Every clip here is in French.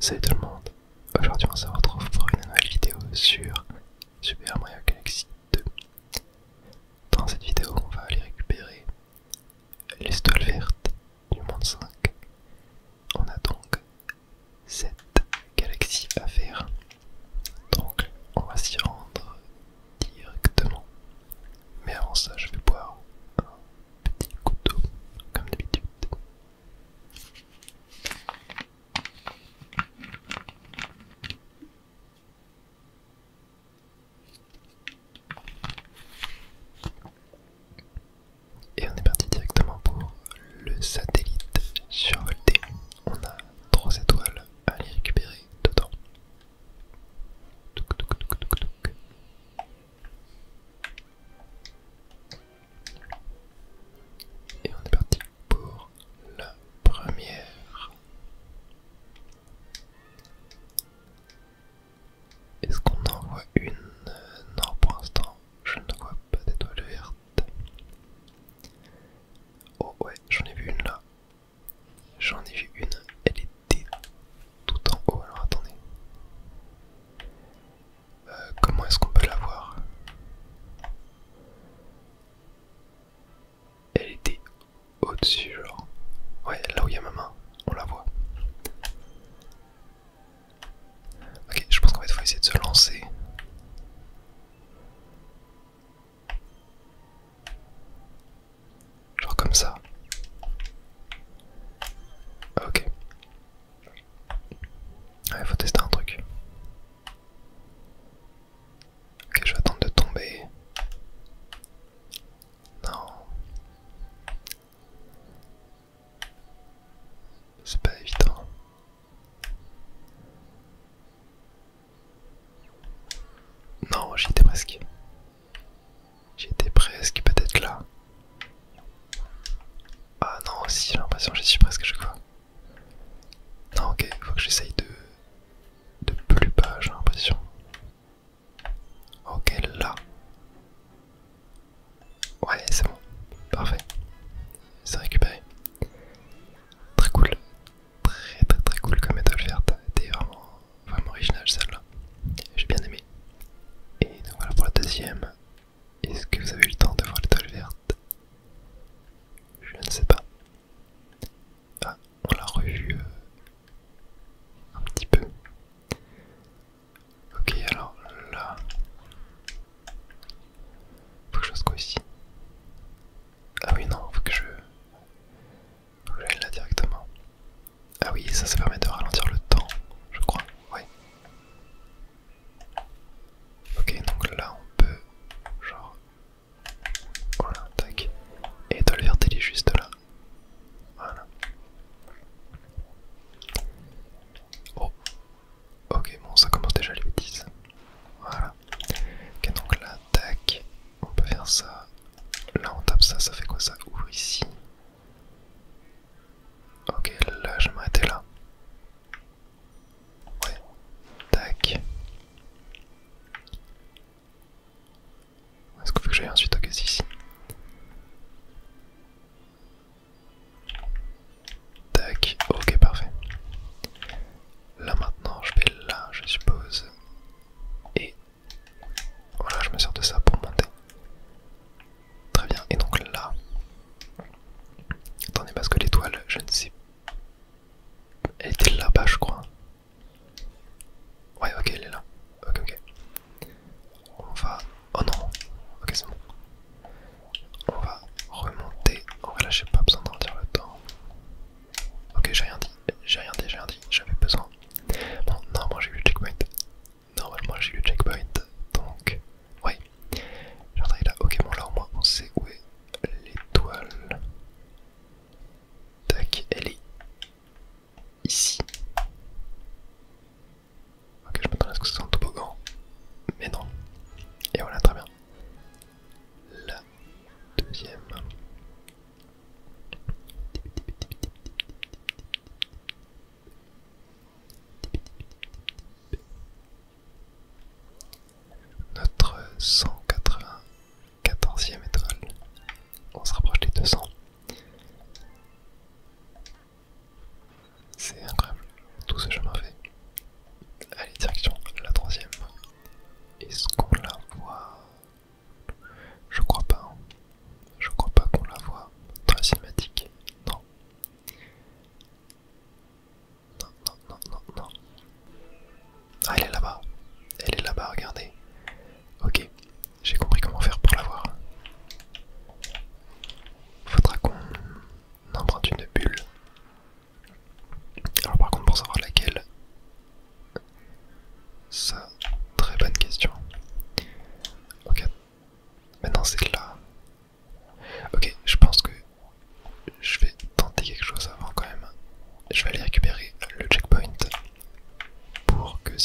Salut tout le monde, aujourd'hui on se retrouve pour une nouvelle vidéo sur Super Mario Galaxy 2. Dans cette vidéo on va aller récupérer les stalls vertes du monde 5. On a donc 7 galaxies à faire, donc on va s'y rendre directement. Mais avant ça je vais boire un petit coup d'eau comme d'habitude. Et on est parti directement pour le satellite survolté. On a 3 étoiles à aller récupérer dedans. Touc, touc, touc, touc, touc. Et on est parti pour la première. Est-ce qu'on en voit une? Non, pour l'instant, je ne vois pas d'étoile verte. Oh ouais, j'en ai vu une là. J'en ai vu une, elle était tout en haut. Alors attendez. Comment est-ce qu'on peut la voir? Elle était au-dessus, genre. Ouais, là où il y a ma main, on la voit. Ok, je pense qu'en fait, il faut essayer de se lancer. Genre comme ça. Ok. Ouais, faut tester un truc. Ok, je vais attendre de tomber. Non. C'est pas évident. Non, j'y étais presque. J'y étais presque, peut-être là. Ah non, si, j'ai l'impression que j'y suis presque à chaque fois. Non, ok, faut que j'essaye de plus bas, j'ai l'impression. Ok, là. Ouais, c'est bon. Parfait. C'est récupéré. Très cool. Très cool comme étoile verte. Elle était vraiment originale celle-là. J'ai bien aimé. Et donc voilà pour la deuxième. Est-ce que vous avez eu le temps de voir l'étoile verte? Je ne sais pas. Ah, on l'a revu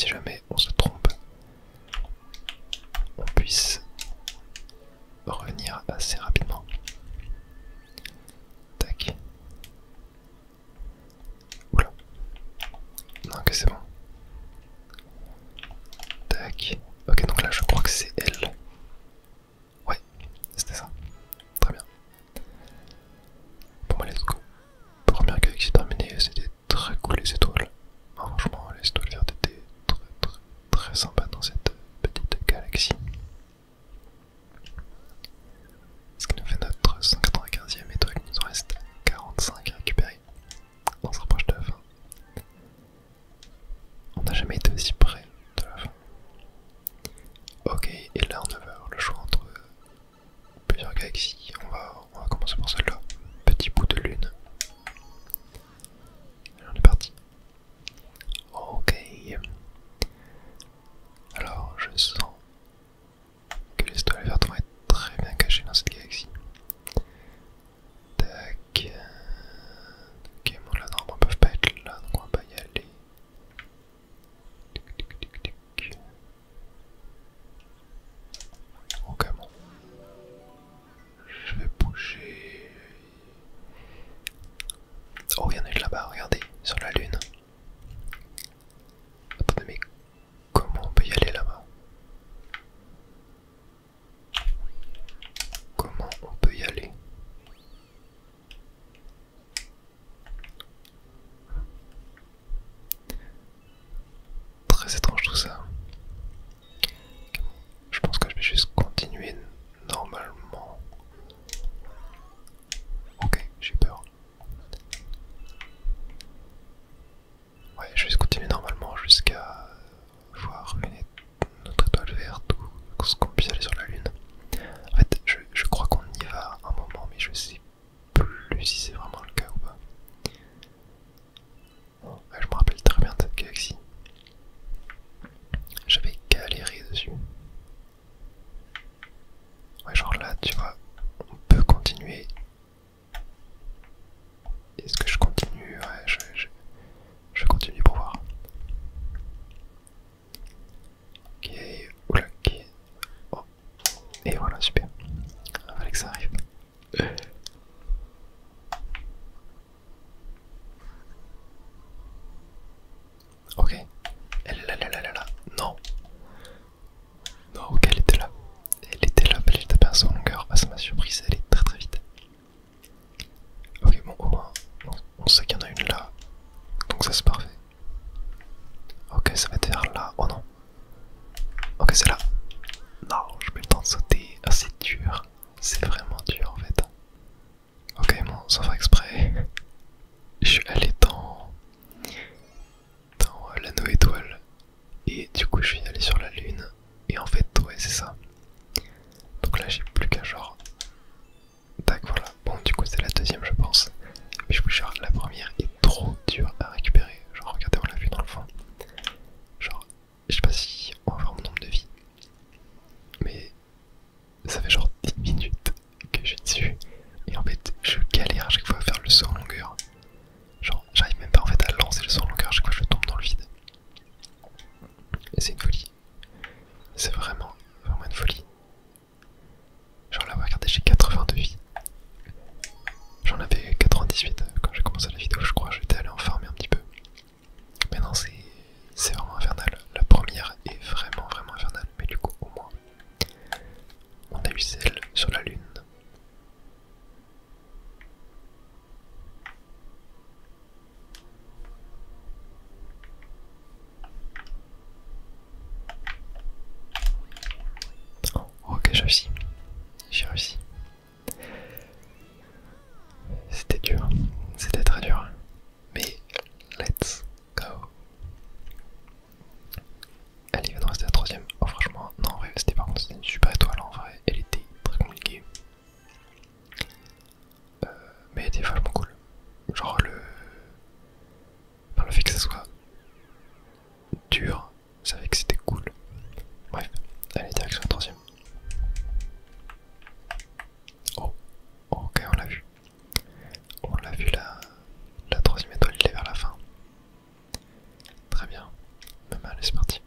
si jamais on se trompe, on puisse revenir assez rapidement. Tac. Oula. Non, que c'est bon. Tac. Ok, donc là je crois que c'est elle. Ouais, c'était ça. Très bien. Bon bah let's go. Première galaxie terminée, c'était très cool les étoiles. Ah, franchement, les étoiles vertes étaient très sympas dans cette petite galaxie. Ce qui nous fait notre 195e étoile, il nous en reste 45 à récupérer. On se rapproche de la fin. On n'a jamais été aussi près de la fin. Ok, et là on va avoir le choix entre plusieurs galaxies. On va commencer par celle-là. Petit bout de lune. Et on est parti. Ok. Alors je sens que les étoiles vertes vont être très bien cachées dans cette galaxie. Tac. Ok, bon là normalement ils peuvent pas être là, donc on va pas y aller. Ok bon. Je vais bouger. Oh, il y en a une là-bas, regardez, sur la lune. Attendez, mais comment on peut y aller là-bas? Comment on peut y aller? Très étrange tout ça. Je pense que je vais juste continuer normalement. Ok, j'ai peur. Ouais, je vais juste continuer normalement jusqu'à voir notre étoile verte ou ce qu'on puisse aller sur la lune. En fait, je crois qu'on y va un moment, mais je sais plus si c'est vraiment le cas ou pas. Ouais, je me rappelle très bien de cette galaxie. J'avais galéré dessus. Ouais, genre là, tu vois, on peut continuer. Est-ce que je continue? Ouais, je continue pour voir. Ok, oula, ok. Oh. Et voilà, super. Il fallait que ça arrive. Ok. Elle est là, elle est là, elle est là. Non. Non, ok, elle était là. Elle était là, fallait que je tape un saut en longueur. Ah, ça m'a surprise, elle est très vite. Ok, bon, au moins, on sait qu'il y en a une là. Donc ça, c'est parfait. Ok, ça va être vers là. Oh non. Ok, c'est là. Non, je mets le temps de sauter. Ah, c'est dur. C'est vraiment dur en fait. Ok, bon, sans faire exprès, je suis allé dans l'anneau étoile. Et du coup, je suis allé sur la lune. Et en fait, ouais, c'est ça. Donc là, j'ai plus qu'à genre. Tac, voilà. Bon, du coup, c'est la deuxième, je pense. Mais je vous jure, la première est trop dure à récupérer. Genre, regardez, on l'a vu dans le fond. Genre, je sais pas si on va voir mon nombre de vies. Mais ça fait genre 10 minutes que je suis dessus. Et en fait, je galère à chaque fois à faire le saut en longueur. Genre, j'arrive même pas en fait à lancer le saut en longueur, à chaque fois je tombe dans le vide. Et c'est une folie. C'est vraiment une folie. Genre là, regardez, j'ai 82 vies. J'en avais 98 quand j'ai commencé la vidéo, je crois. J'étais allé en farmer un petit peu. Mais non, c'est vraiment infernal. La première est vraiment infernale. Mais du coup, au moins, on a eu celle sur la lune. Oh, ok, j'ai réussi. J'ai réussi. C'était dur. C'était très dur. Mais let's go. Allez, il va nous rester la troisième. Oh, franchement, non, en vrai, c'était par contre c'était une super étoile. En vrai, elle était très compliquée. Mais elle était vachement cool. Genre enfin, le fait que ça soit dur, ça fait que c'était cool. Bref, allez, direction la troisième. Oh, ok, on l'a vu. On l'a vu, la troisième étoile, il est vers la fin. Très bien. Allez, c'est parti.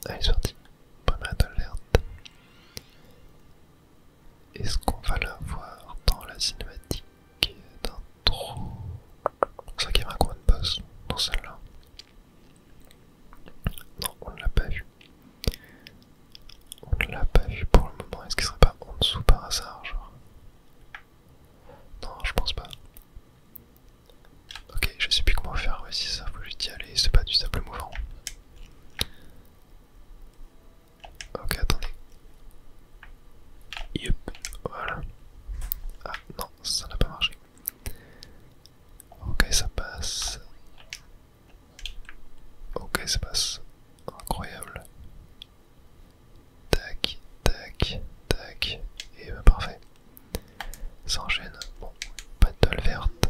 Allez, c'est parti. Première étoile verte. Est-ce qu'on va la voir dans la cinématique d'intro? C'est vrai qu'il y avait un coin de boss dans celle-là. Non, on ne l'a pas vu. On ne l'a pas vu pour le moment. Est-ce qu'il serait pas en dessous par hasard, genre? Non, je pense pas. Ok, je sais plus comment faire. Ouais, si ça, faut juste y aller. C'est pas du sable mouvant. Ok, attendez. Yup, voilà. Ah non, ça n'a pas marché. Ok, ça passe. Ok, ça passe. Incroyable. Tac, tac, tac. Et bah, parfait. Ça enchaîne. Bon, pas de toile verte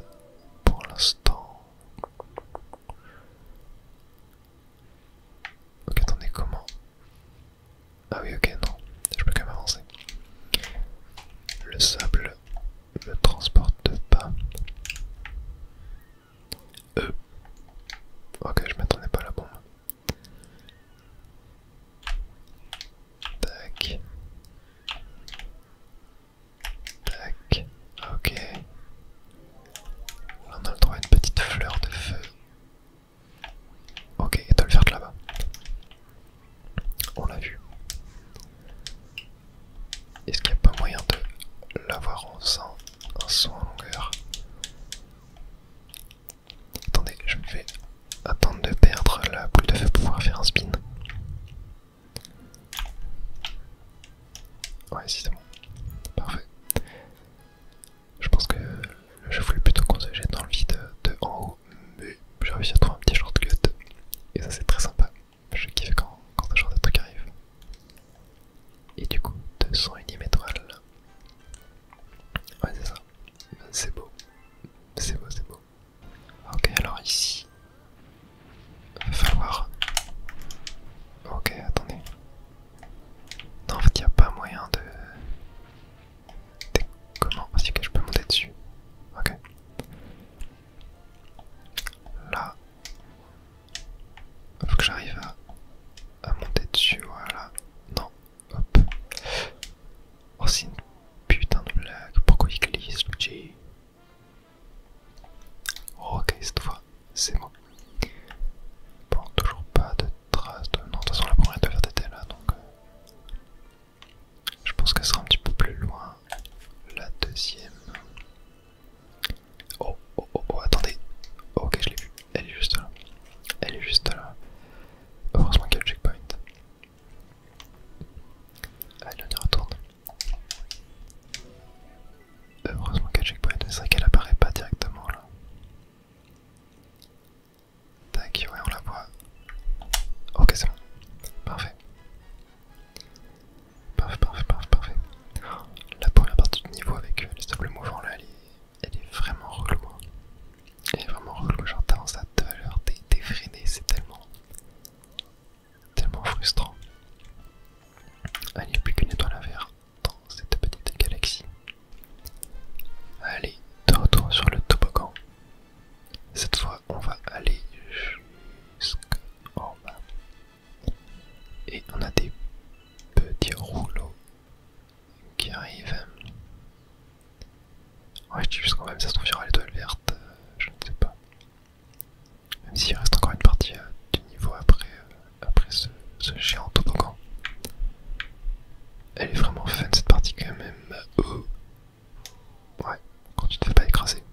pour l'instant. Ok, attendez, comment? Ah oui, ok, non. Je peux quand même avancer. Le sable me transporte pas. Ok, je m'attendais pas à la bombe. Tac. Tac. Ok. Là, on a le droit à une petite fleur de feu. Ok, étoile verte là-bas. On l'a vu. Est-ce qu'il n'y a pas moyen de l'avoir en faisant un saut en longueur? Attendez, je vais attendre de perdre la boule de feu pour pouvoir faire un spin. Ouais, si c'est bon. Parfait. Je pense que le jeu voulait plutôt qu'on se jette dans le vide de en haut, mais j'ai réussi à trouver un petit shortcut. Et ça c'est très sympa. Je kiffe quand ce genre de truc arrive. Et du coup, 201ème étoile. Ouais, c'est ça. C'est beau. C'est beau, c'est beau. Ok, alors ici, va falloir... Ok, attendez. Non, en fait, il n'y a pas moyen de... Comment? Si, que je peux monter dessus. Ok. Là, faut que j'arrive à monter dessus, voilà. Non, hop. Oh, c'est une putain de blague. Pourquoi il glisse, le G? Oh, ok, cette fois, c'est bon. Bon, toujours pas de traces de... Non, de toute façon, la première étoile verte était là, donc... je pense qu'elle sera un petit peu plus loin. La deuxième... Oh, oh, oh, oh, attendez. Ok, je l'ai vue. Elle est juste là. Elle est juste là. Heureusement qu'il y a le checkpoint. Allez, on y retourne. Heureusement qu'il y a le checkpoint. C'est vrai qu'elle apparaît pas directement là. Tac, ouais, on la voit. Ok, c'est bon. Parfait. Parfait, parfait, parfait, parfait. La première partie du niveau avec les sables mouvants là, elle est vraiment relou. Elle est vraiment relou, genre t'avances à 2 à l'heure, t'es freiné, c'est tellement frustrant. Allez, il n'y a plus qu'une étoile à faire dans cette petite galaxie. Allez, de retour sur le toboggan. Cette fois, on va aller jusqu'en bas. Et on a des petits rouleaux qui arrivent. Ouais, je dis juste quand même, ça se trouve, il y aura l'étoile verte. Je ne sais pas. Même s'il reste encore une partie du niveau après, après ce géant toboggan. Elle est vraiment fun cette partie quand même. Ouais, quand tu te fais pas écraser.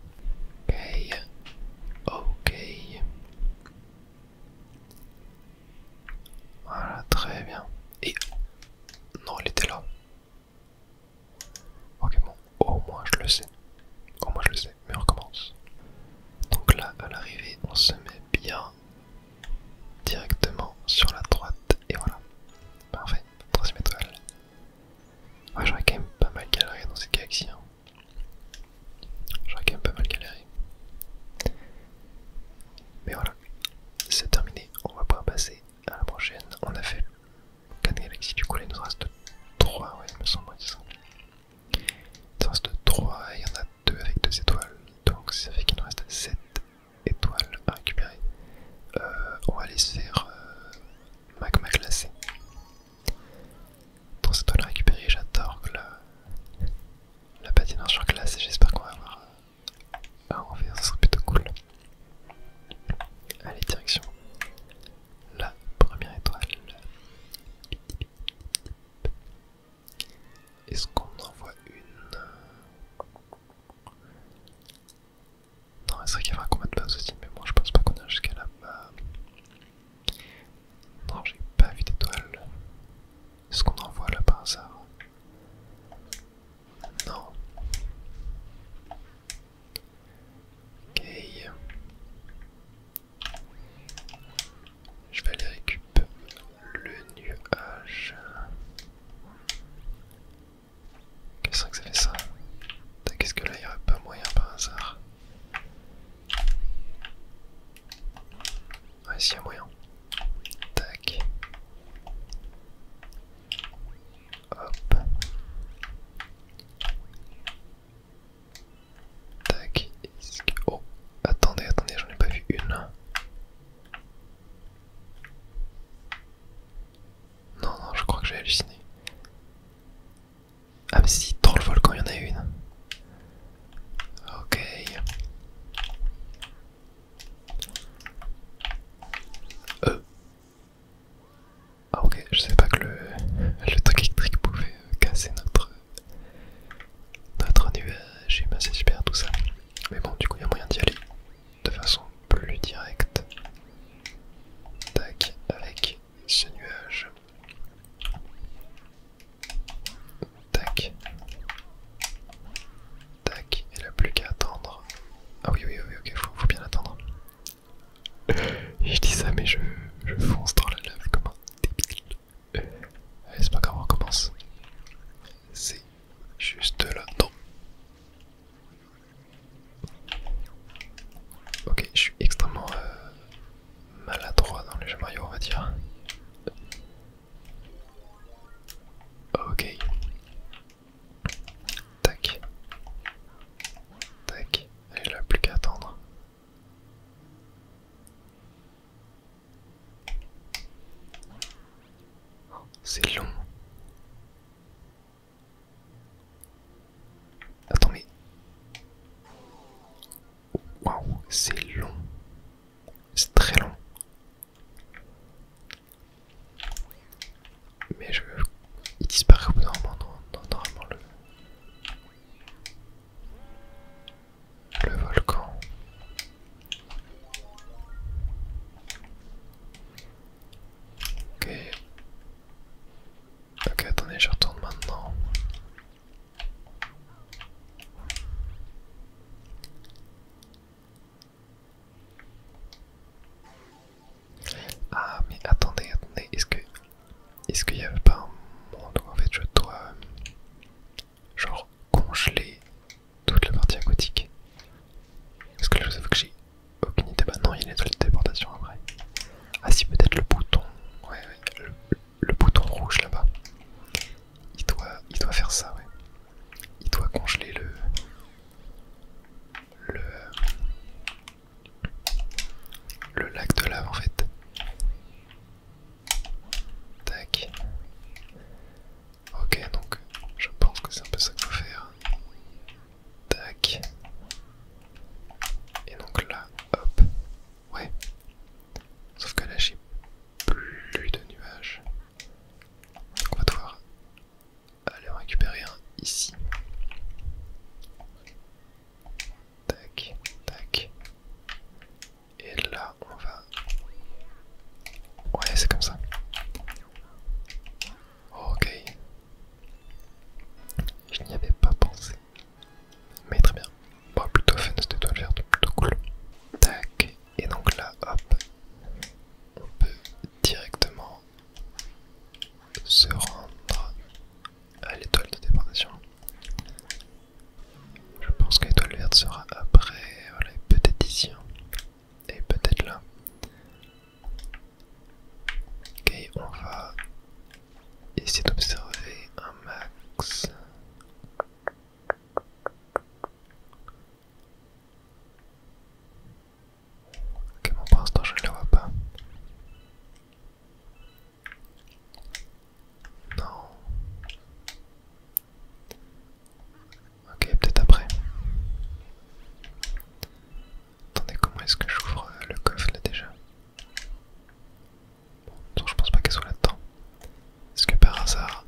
Ok. Ok. Voilà, très bien. Et... non, elle était là. Ok, bon, au moins je le sais. Au moins je le sais, mais on recommence. Donc là, à l'arrivée, on se met bien directement sur la droite. Et voilà. Parfait. 3ème étoile. Ouais, j'aurais quand même pas mal galéré dans cette galaxie. Hein. J'aurais quand même pas mal galéré. Mais voilà. C'est terminé. On va pouvoir passer à la prochaine. On a fait j'ai halluciné. Ah mais si, dans le volcan il y en a une. Ok. Ah ok, je savais pas que le truc électrique pouvait casser notre nuage. Et ben c'est super tout ça. Mais bon, du coup il y a moyen d'y aller de façon plus directe. Tac, avec ce nuage. Tac. Tac, il n'a plus qu'à attendre. Ah oui, ok, faut bien attendre. Je dis ça, mais je fonce dans la lave comme un débile. Allez, c'est pas grave, on recommence. C'est juste là. Non. Ok, je suis extrêmement maladroit dans les jeux Mario, on va dire. Ok. Tac. Tac. Allez, là, plus qu'à attendre. C'est long. Attends, mais... Waouh, c'est long. C'est très long. Mais il disparaît au bout d'un moment, non, normalement le volcan. Ok. Ok, attendez, je retourne maintenant. Ah mais attendez, est-ce qu'il y avait pas un moment où en fait je dois genre congeler toute la partie aquatique? Parce que là je sais que j'ai aucune idée. Bah non, il y a une étoile de téléportation après. Ah si, peut-être le bouton. Ouais, le bouton rouge là-bas. Il doit faire ça, ouais. Il doit congeler le, le lac de lave en fait. Tac. Ok, donc je pense que c'est un peu ça qu'il faut faire. Tac. Et donc là, hop. Ouais. Sauf que là j'ai plus de nuages. Donc on va devoir aller en récupérer un ici. Tac, tac. Et là on va... Ouais, c'est comme ça. Ok. Je n'y avais pas pensé. Mais très bien. Bon, plutôt fun cette étoile verte, plutôt cool. Tac. Et donc là, hop. On peut directement se rendre à l'étoile de déportation. Je pense que l'étoile verte sera après. Voilà, peut-être ici. Hein. Et peut-être là. Ok, on va essayer d'observer un max. Ok, bon, pour l'instant je ne la vois pas. Non. Ok, peut-être après. Attendez, comment est-ce que j'ouvre le coffre là déjà? Bon, je pense pas qu'elle soit là-dedans. Est-ce que par hasard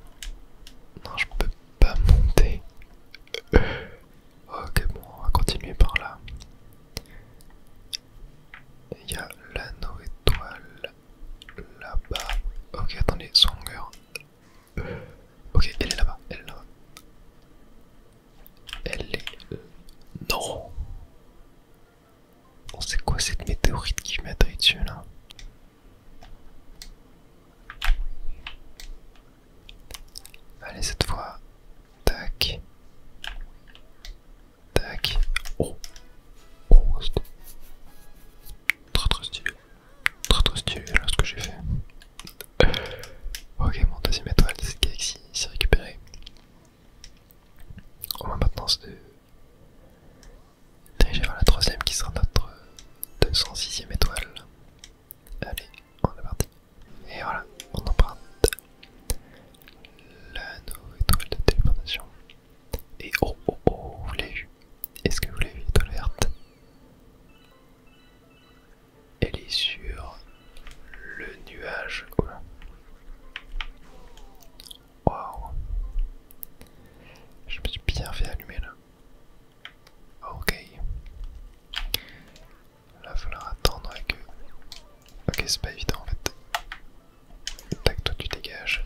c'est pas évident en fait. Tac, toi tu dégages.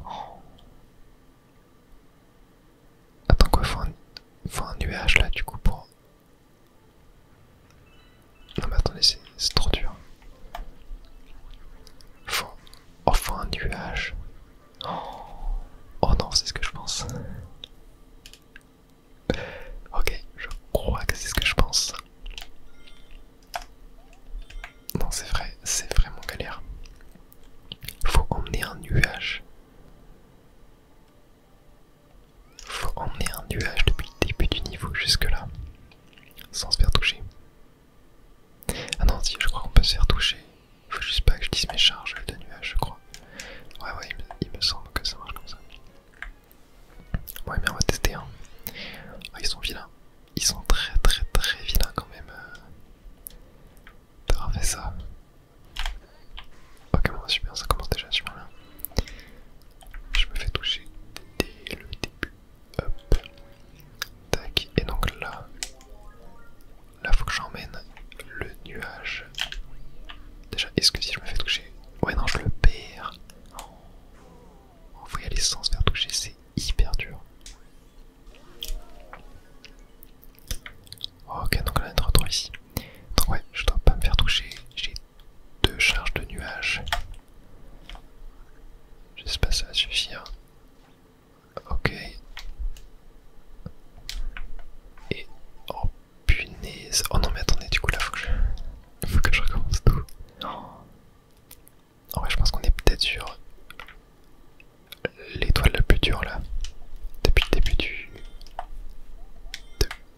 Oh. Attends quoi, faut un nuage là du coup pour... Non mais attendez, c'est trop dur. Faut un nuage. Oh non, c'est ce que je pense. Ok, je crois que c'est ce que je pense. Non, c'est vraiment galère. Faut emmener un nuage. Faut emmener un nuage depuis le début du niveau jusque là. Sans se faire toucher. Ah non, si, je crois qu'on peut se faire toucher. Faut juste pas que je dise mes charges de nuage, je crois. Ouais, il me semble que ça marche comme ça. Ouais, mais on va tester, hein. Ah, ils sont vilains. Ils sont très vilains quand même. D'avoir fait ça. Ok, bon, super, ça commence déjà super bien. Je me fais toucher dès le début. Hop. Tac. Et donc là faut que j'emmène le nuage. Déjà, est-ce que si je me fais toucher... Ouais, non, je le perds. Oh, faut y aller sans se faire toucher, c'est hyper dur. Ok, donc là, on est de retour ici. Donc ouais, je dois pas me faire toucher. J'ai 2 charges de nuages. J'espère que ça va suffire. Ok. Et... Oh punaise. Oh non mais attendez, du coup là faut que je recommence tout. En vrai je pense qu'on est peut-être sur l'étoile la plus dure là. Depuis le début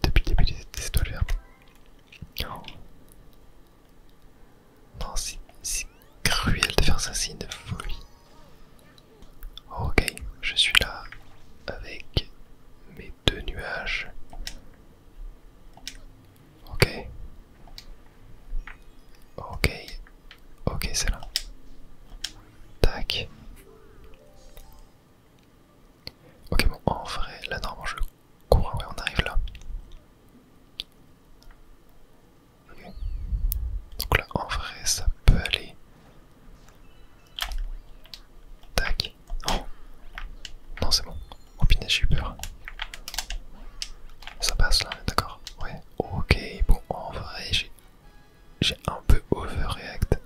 depuis le début des étoiles vertes. Non, c'est cruel de faire ça, c'est une folie. Ok, je suis là avec mes 2 nuages. Ok. Ok, c'est là. Tac. Ok, bon, en vrai, là, normalement, je cours, ouais, on arrive là. Ok. Donc là, en vrai, ça peut aller. Tac. Oh. Non, c'est bon. Oh, punaise, j'ai eu peur. Ça passe là, d'accord. Ouais. Ok, bon, en vrai, j'ai un peu overreact.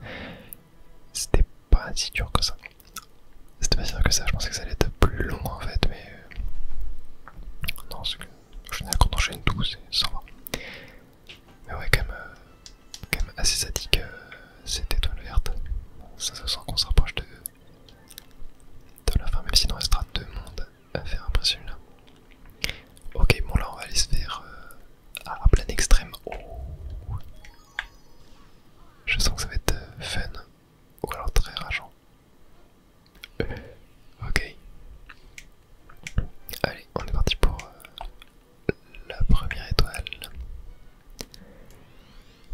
C'était pas si dur que ça. C'était pas si dur que ça, je pensais que ça allait être plus long en fait, mais... Non, c'est que... Au final, quand on enchaîne tout, ça va. Mais ouais, quand même assez sadique cette étoile verte. Ça se sent qu'on se rapproche de la fin, même s'il en restera 2 mondes à faire après celui-là. Ok, bon là on va aller se faire à plein extrême. Oh. Je sens que ça va être fun, ou alors très rageant. Ok. Allez, on est parti pour la première étoile.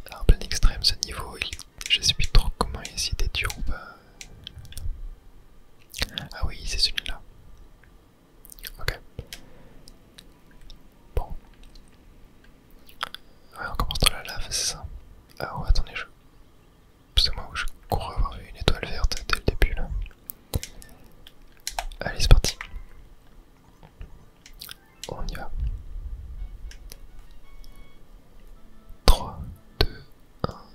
Alors, plein extrême, ce niveau, je sais plus trop comment il essaie d'être dur ou pas. Ah oui, c'est celui-là. Ok. Bon. Ouais, on commence dans la lave, c'est ça. Ah ouais, attendez, c'est moi où je crois avoir vu une étoile verte dès le début là. Allez, c'est parti. On y va. 3, 2, 1.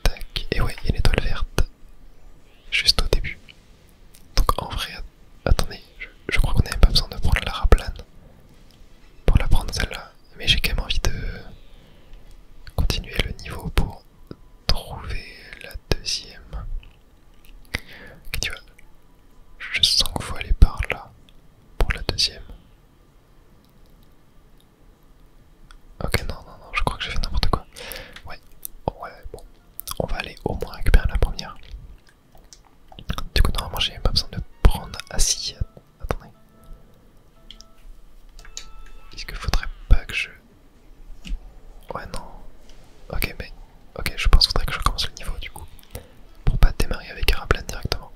Tac. Et ouais, il y a une étoile verte. Juste au début. Donc en vrai, attendez, je crois qu'on n'avait pas besoin de prendre la raplane pour la prendre celle-là. Mais j'ai quand même envie de continuer le niveau pour trouver la deuxième. Ok, tu vois, je sens qu'il faut aller par là pour la deuxième. Ok, non, je crois que j'ai fait n'importe quoi. Ouais, bon, on va aller au moins récupérer la première. Du coup, normalement, j'ai même pas besoin de prendre. Ah si, attendez. Est-ce qu'il faudrait pas que je... Ouais, non. Ok, mais... Ok, je pense qu'il faudrait que je recommence le niveau, du coup. Pour pas démarrer avec Araplan directement.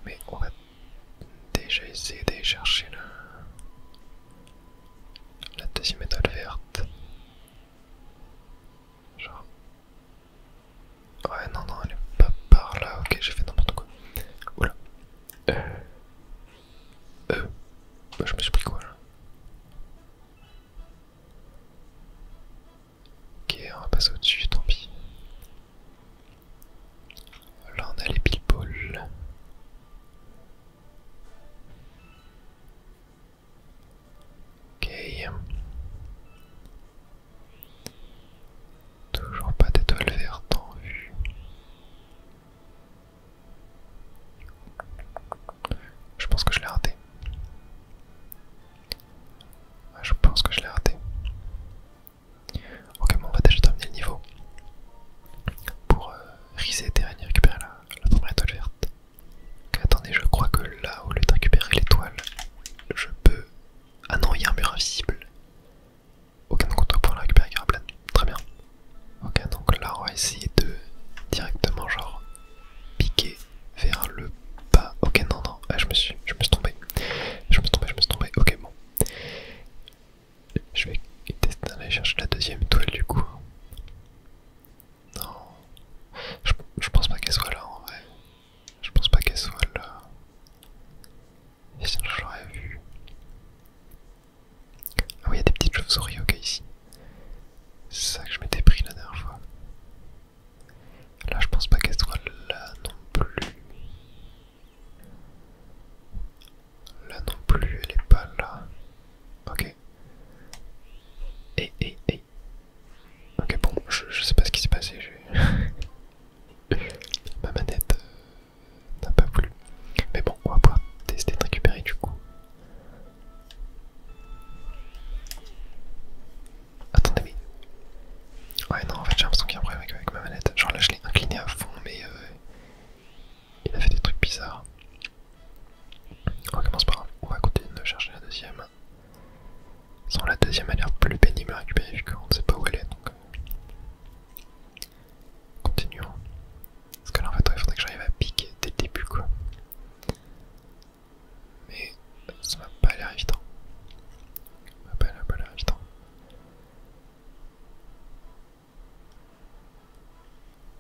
Mais on va déjà essayer d'aller chercher la deuxième deuxième étoile verte. Genre... Ouais, non, non, elle est pas par là. Ok, j'ai fait n'importe quoi. Oula. Je me suis pris quoi là? Ok, on va passer au-dessus, tant pis. Là, on a les pile-balls. Ok. Toujours pas d'étoile verte en vue. Je pense que je l'ai raté. Ouais, je pense que je l'ai raté. Ok, bon, on va déjà terminer le niveau. Pour reset et récupérer la première étoile verte. Ok, attendez, je crois que là, au lieu de récupérer l'étoile, je peux... Ah non, il y a un mur invisible. Ok, donc on doit pouvoir la récupérer avec Grapplan. Très bien. Ok, donc là, on va essayer de directement, genre, piquer vers le bas. Ok, non, non, ah, je me suis tombé. Je me suis tombé. Ok, bon. Je vais tester d'aller chercher la deuxième étoile du coup. Non. Je pense pas qu'elle soit là en vrai. Je pense pas qu'elle soit là. Et sinon je l'aurais vu. Ah oui, il y a des petites chauves-souris, ok, ici. C'est ça que je m'étais pris la dernière fois. Là, je pense pas qu'elle soit là non plus. Là non plus, elle est pas là. Ok. Et. Ok, bon, je sais pas ce qui s'est passé. Ma manette n'a pas voulu. Mais bon, on va pouvoir tester de récupérer du coup. Attendez, mais... Ouais, non, en fait, j'ai l'impression qu'il y a un problème avec ma manette. Genre là, je l'ai incliné à fond, mais il a fait des trucs bizarres. Ok, bon, c'est pas grave. On va continuer de chercher la deuxième. Sans la deuxième, elle a l'air plus pénible à récupérer vu qu'on ne sait pas où elle est, donc... Continuons. Parce que là, en fait, il faudrait que j'arrive à piquer dès le début, quoi. Mais ça m'a pas l'air évident. Ça m'a pas l'air évident.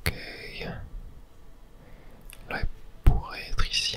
Ok. Là, elle pourrait être ici.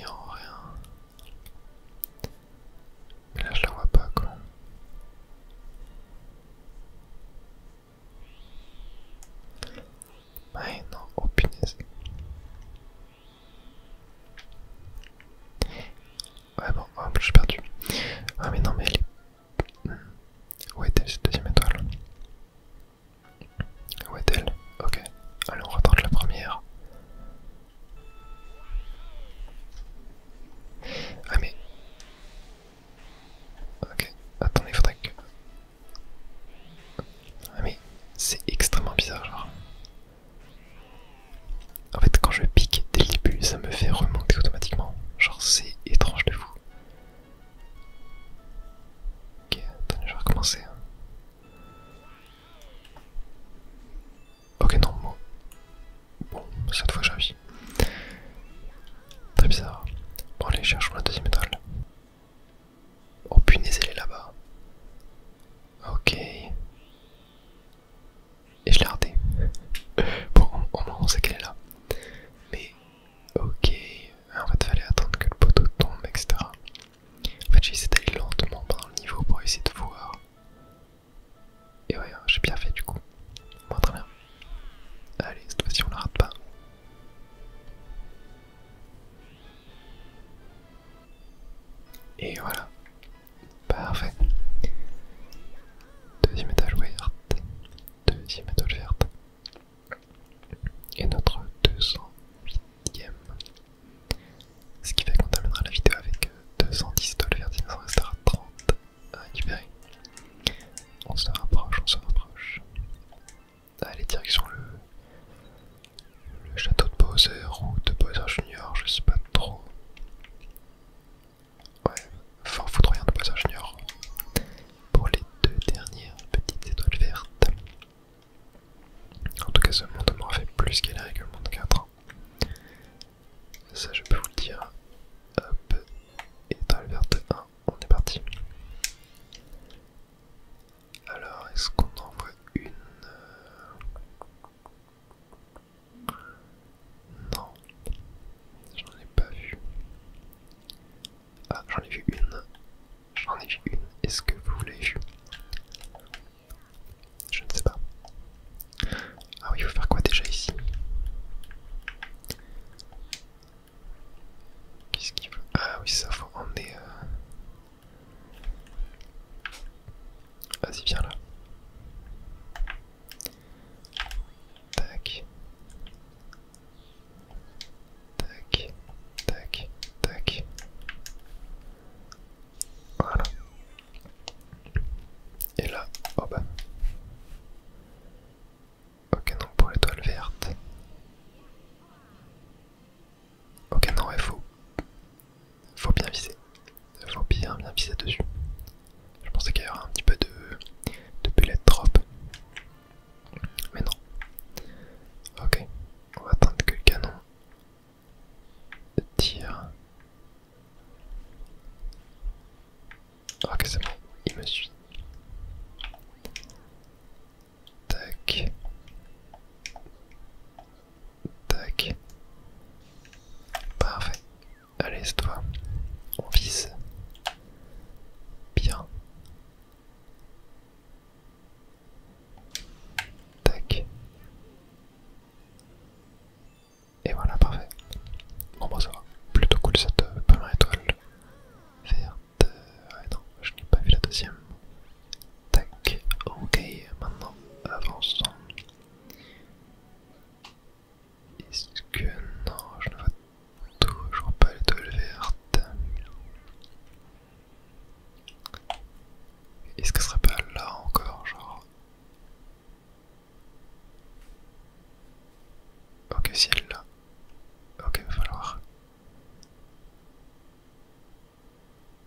avançons. Est-ce que non, je ne vois toujours pas l'étoile verte. Est-ce qu'elle serait pas là encore, genre? Ok, si elle est là. Ok, va falloir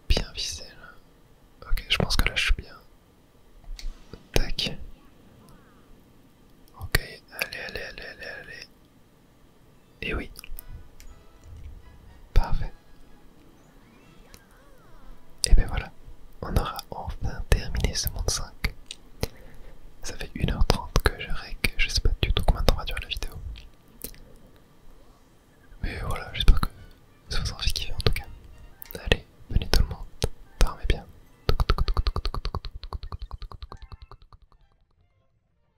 bien viser là. Ok, je pense que là je suis bien. Tac. Ok, allez. Et oui. Parfait. Et ben voilà. On aura enfin terminé ce monde 5. Ça fait 1h30